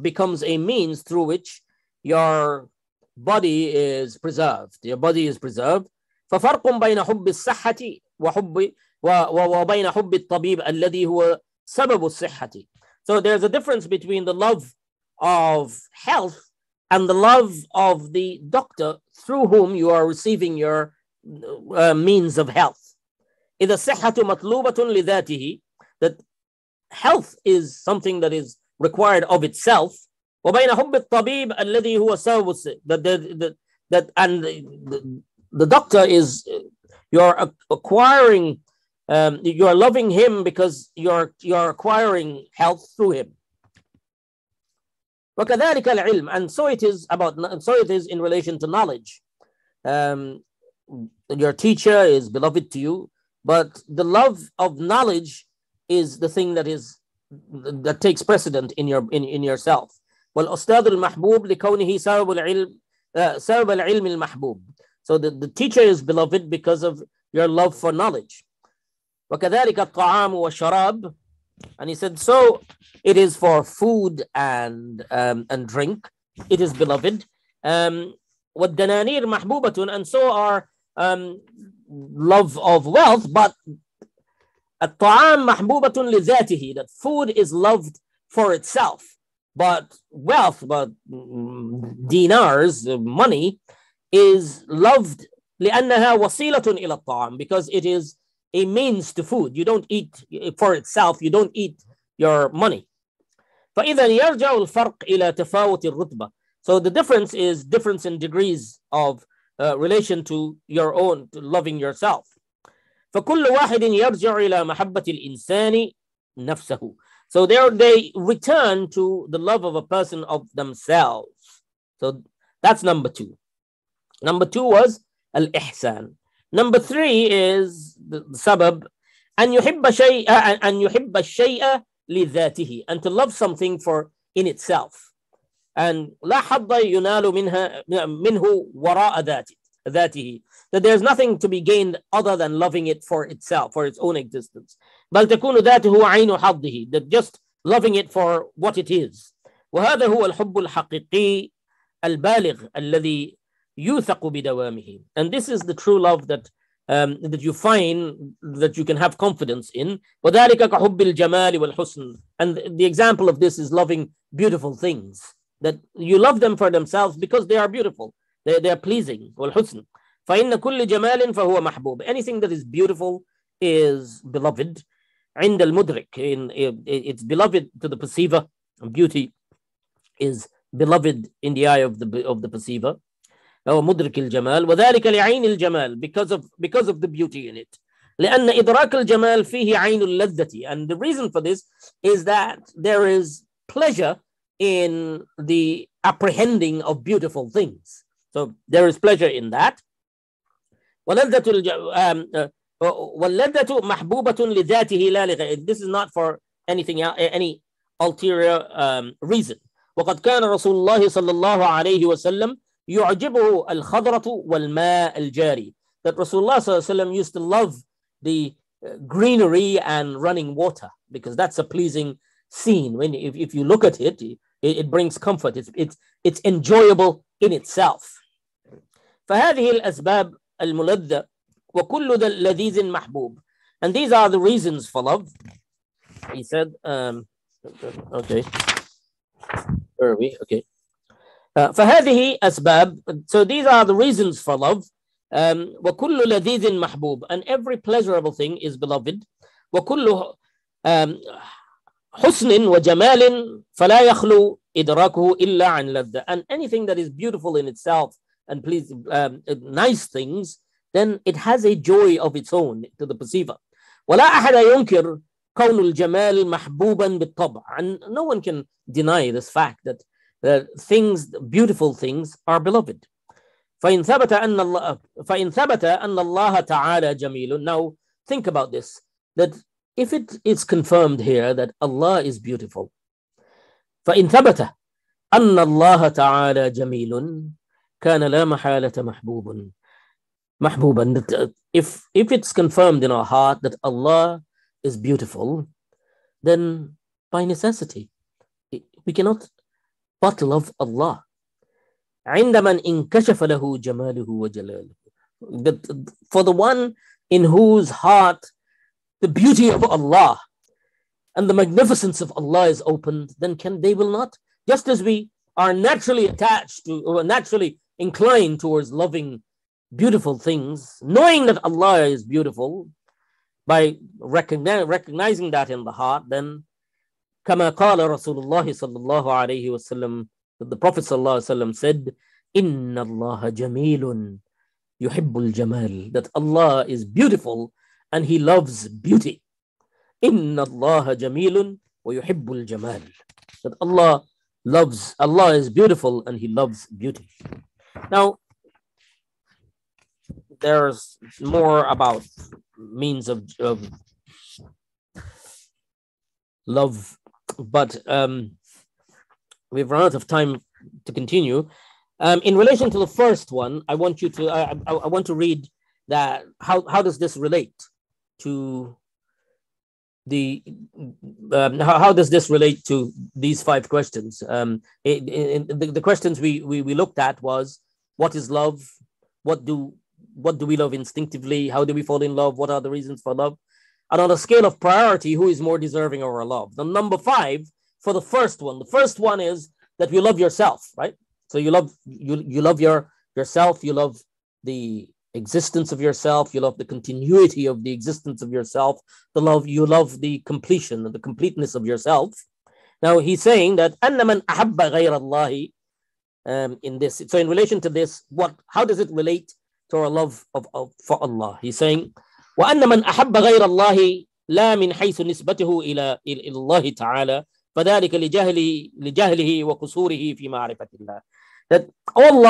becomes a means through which your body is preserved. Your body is preserved. ففرق بين حب الصحة وبين حب الطبيب الذي هو سبب الصحة. So there's a difference between the love of health and the love of the doctor through whom you are receiving your means of health. إذا الصحة مطلوبة لذاته, that health is something that is required of itself. وبين حب الطبيب الذي هو سبب the doctor is, you're acquiring, you're loving him because you're acquiring health through him. وكذلك العلم, and so it is in relation to knowledge. Your teacher is beloved to you, but the love of knowledge is the thing that takes precedent in yourself. والأستاذ المحبوب لكونه سبب العلم المحبوب. So the teacher is beloved because of your love for knowledge. وكذلك الطعام والشراب, and he said so it is for food and drink. It is beloved. والدنانير محبوبة, and so are love of wealth, but الطعام محبوبة لذاته, that food is loved for itself, but wealth, but dinars, money, is loved لأنها وسيلة إلى الطعام, because it is a means to food. You don't eat for itself, you don't eat your money. فإذا يرجع الفرق إلى تفاوت الرتبة. So the difference is difference in degrees of relation to your own, to loving yourself. فكل واحد يرجع إلى محبة الإنسان نفسه. So they return to the love of a person of themselves. So that's number 2. Number 2 was al-ihsan. Number 3 is the sabab, أن يحب الشيء لذاته, and to love something for in itself. And لا حظ ينال منه وراء ذاته, that there's nothing to be gained other than loving it for itself, for its own existence. بل تكون ذاته عين حظه, that just loving it for what it is. وهذا هو الحب الحقيقي البالغ الذي يوثق بدوامه. And this is the true love that you find, that you can have confidence in. وذلك كحب الجمال والحسن. And the example of this is loving beautiful things, that you love them for themselves because they are beautiful, they are pleasing. والحسن فإن كل جمال فهو محبوب. Anything that is beautiful is beloved. عند المدرك, it's beloved to the perceiver. Beauty is beloved in the eye of the perceiver. أو مدرك الجمال. وذلك لعين الجمال, because of the beauty in it. لأن إدراك الجمال فيه عين اللذة. And the reason for this is that there is pleasure in the apprehending of beautiful things. So there is pleasure in that. واللذة محبوبة لذاته لا لغيره. This is not for anything else, any ulterior reason. وقد كان رسول الله صلى الله عليه وسلم يعجبه الخضرة والماء الجاري. That Rasulullah صلى الله عليه وسلم used to love the greenery and running water, because that's a pleasing scene. When if you look at it, it brings comfort. It's enjoyable in itself. فهذه الأسباب الملذة وكل لذيذ محبوب. And these are the reasons for love. He said, okay. Where are we? Okay. فهذه أسباب. So these are the reasons for love. وكل لذيذ محبوب, and every pleasurable thing is beloved. وكل حسن وجمال فلا يخلو إدراكه إلا عن لذة, and anything that is beautiful in itself and please nice things, then it has a joy of its own to the perceiver. ولا أحد ينكر كون الجمال محبوبا بالطبع, and no one can deny this fact that things, beautiful things, are beloved. فإن ثبت أن الله تعالى جميل. Now think about this, that if it is confirmed here that Allah is beautiful, فإن ثبت أن الله تعالى جميل كان لا محالة محبوبا. If it's confirmed in our heart that Allah is beautiful, then by necessity we cannot but love Allah. عندما انكشف له جماله وجلاله. For the one in whose heart the beauty of Allah and the magnificence of Allah is opened, then they will not, just as we are naturally attached to or naturally inclined towards loving beautiful things, knowing that Allah is beautiful, by recognizing that in the heart, then كما قال رسول الله صلى الله عليه وسلم, the Prophet صلى الله عليه وسلم said, إن الله جميل يحب الجمال, that Allah is beautiful and He loves beauty. إن الله جميل ويحب الجمال, that Allah is beautiful and He loves beauty. Now, there's more about means of love, but we've run out of time to continue. In relation to the first one, I want to read that how does this relate to the how does this relate to these 5 questions? The questions we looked at was, what is love? What do we love instinctively? How do we fall in love? What are the reasons for love? And on a scale of priority, who is more deserving of our love? The number 5 for the first one. The first one is that you love yourself, right? So you love yourself. You love the existence of yourself. You love the continuity of the existence of yourself. You love the completion, the completeness of yourself. Now he's saying that أن من أحب غير الله, in this. So in relation to this, how does it relate to our love for Allah? He's saying وأن من أحب غير الله لا من حيث نسبته إلى الله تعالى فذلك لجهله وقصوره في معرفة الله. That all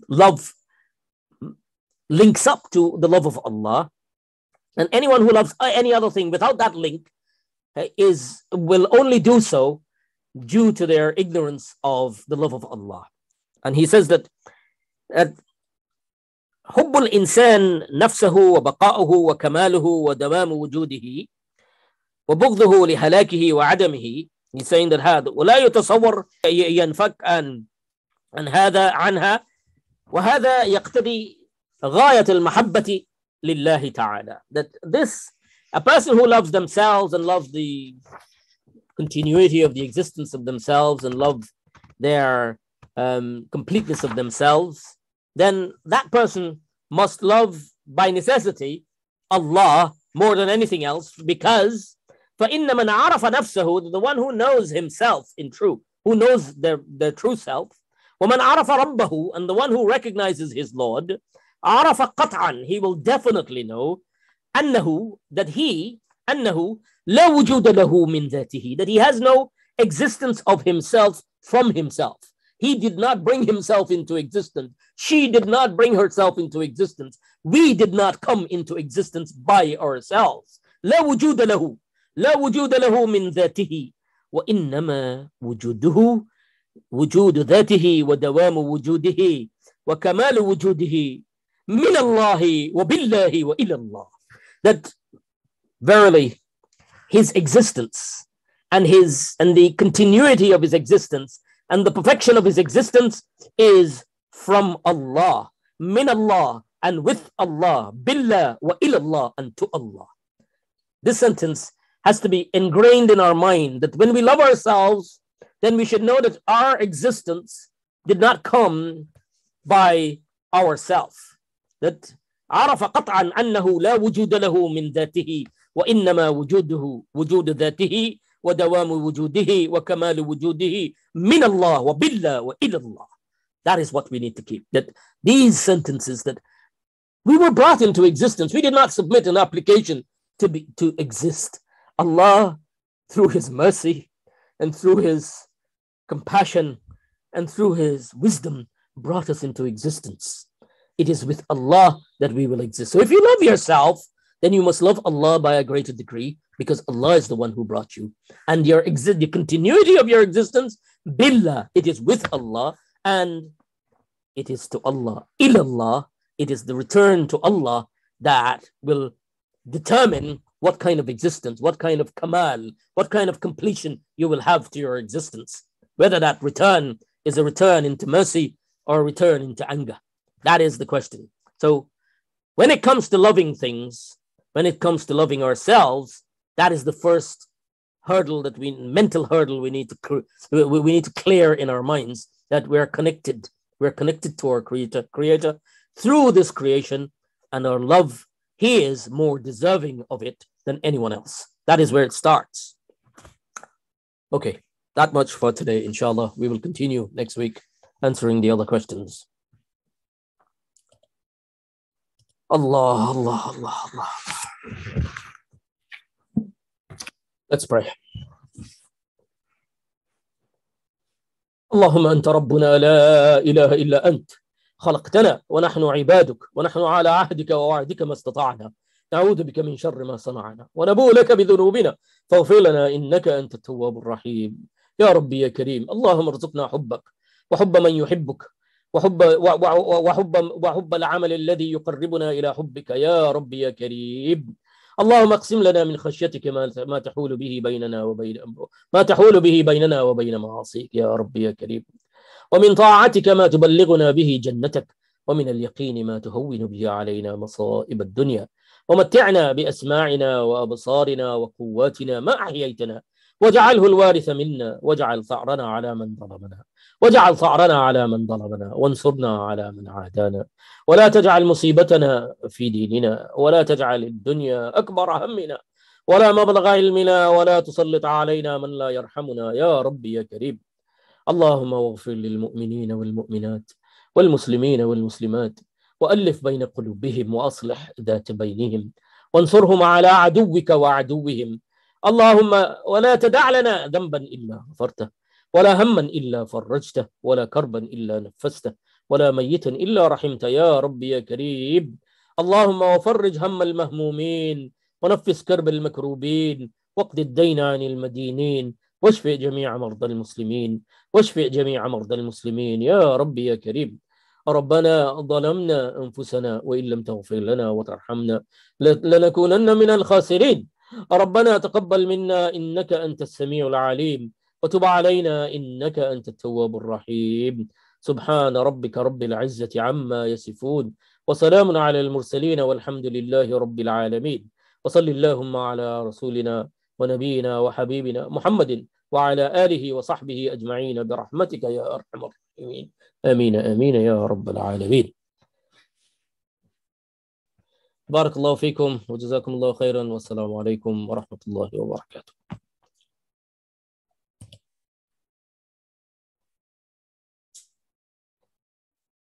love links up to the love of Allah, and anyone who loves any other thing without that link will only do so due to their ignorance of the love of Allah. And he says that حب الإنسان نفسه وبقاؤه وكماله ودوام وجوده وبغضه لهلاكه وعدمه. He's saying that هذا ولا يتصور ينفك عن هذا عنها وهذا يقتضي غاية المحبة لله تعالى. That a person who loves themselves and loves the continuity of the existence of themselves and loves their completeness of themselves, then that person must love by necessity Allah more than anything else, because فَإِنَّ مَنْ عَرَفَ نَفْسَهُ, the one who knows himself in truth, who knows their true self, وَمَنْ عَرَفَ رَبَّهُ, and the one who recognizes his Lord, عَرَفَ قَطْعًا, he will definitely know أنه لا وجود له من ذاته, that he has no existence of himself from himself. He did not bring himself into existence. She did not bring herself into existence. We did not come into existence by ourselves. لا وجود له من ذاته وإنما وجوده وجود ذاته ودوام وجوده وكمال وجوده من الله وبالله وإلى الله. That verily his existence and the continuity of his existence and the perfection of his existence is from Allah, min Allah, and with Allah, billah wa ilallah, and to Allah. This sentence has to be ingrained in our mind, that when we love ourselves, then we should know that our existence did not come by ourselves. That عرف قطعا أنه لا وجود له من ذاته وإنما وجوده وجود ذاته ودوام وجوده وكمال وجوده من الله وبالله وإلى الله. That is what we need to keep. That these sentences, that we were brought into existence. We did not submit an application to exist. Allah, through His mercy and through His compassion and through His wisdom, brought us into existence. It is with Allah that we will exist. So if you love yourself, then you must love Allah by a greater degree, because Allah is the one who brought you. And the continuity of your existence, billah, it is with Allah, and it is to Allah. Ilallah, it is the return to Allah that will determine what kind of existence, what kind of kamal, what kind of completion you will have to your existence. Whether that return is a return into mercy or a return into anger. That is the question. So when it comes to loving things, when it comes to loving ourselves, that is the first mental hurdle we need to clear in our minds, that we're connected to our creator through this creation, and our love, He is more deserving of it than anyone else. That is where it starts. Okay, that much for today. Inshallah, we will continue next week answering the other questions. Allah, Allah, Allah, Allah. Let's pray. اللهم أنت ربنا لا إله إلا أنت خلقتنا ونحن عبادك ونحن على عهدك ووعدك ما استطعنا نعوذ بك من شر ما صنعنا ونبوء لك بذنوبنا فاغفر لنا إنك أنت التواب الرحيم. يا ربي يا كريم، اللهم ارزقنا حبك وحب من يحبك وحب العمل الذي يقربنا إلى حبك يا ربي يا كريم. اللهم اقسم لنا من خشيتك ما تحول به بيننا وبين معاصيك يا ربي يا كريم، ومن طاعتك ما تبلغنا به جنتك، ومن اليقين ما تهون به علينا مصائب الدنيا، ومتعنا بأسماعنا وأبصارنا وقواتنا ما أحييتنا، واجعله الوارث منا، واجعل ثأرنا على من ظلمنا، وانصرنا على من عادانا، ولا تجعل مصيبتنا في ديننا، ولا تجعل الدنيا أكبر همنا ولا مبلغ علمنا، ولا تسلط علينا من لا يرحمنا يا ربي يا كريم. اللهم واغفر للمؤمنين والمؤمنات والمسلمين والمسلمات، وألف بين قلوبهم، وأصلح ذات بينهم، وانصرهم على عدوك وعدوهم. اللهم ولا تدع لنا ذنبا إلا غفرته، ولا هما إلا فرجته، ولا كربا إلا نفسته، ولا ميتا إلا رحمته يا ربي يا كريم. اللهم وفرج هم المهمومين، ونفس كرب المكروبين، واقض الدين عن المدينين، واشفئ جميع مرضى المسلمين يا ربي يا كريم. ربنا ظلمنا أنفسنا وإن لم تغفر لنا وترحمنا لنكونن من الخاسرين. ربنا تقبل منا إنك أنت السميع العليم، وتب علينا إنك أنت التواب الرحيم. سبحان ربك رب العزة عما يصفون، وسلام على المرسلين، والحمد لله رب العالمين. وصل اللهم على رسولنا ونبينا وحبيبنا محمد وعلى آله وصحبه أجمعين برحمتك يا أرحم الراحمين. آمين آمين يا رب العالمين. بارك الله فيكم وجزاكم الله خيرا، والسلام عليكم ورحمة الله وبركاته.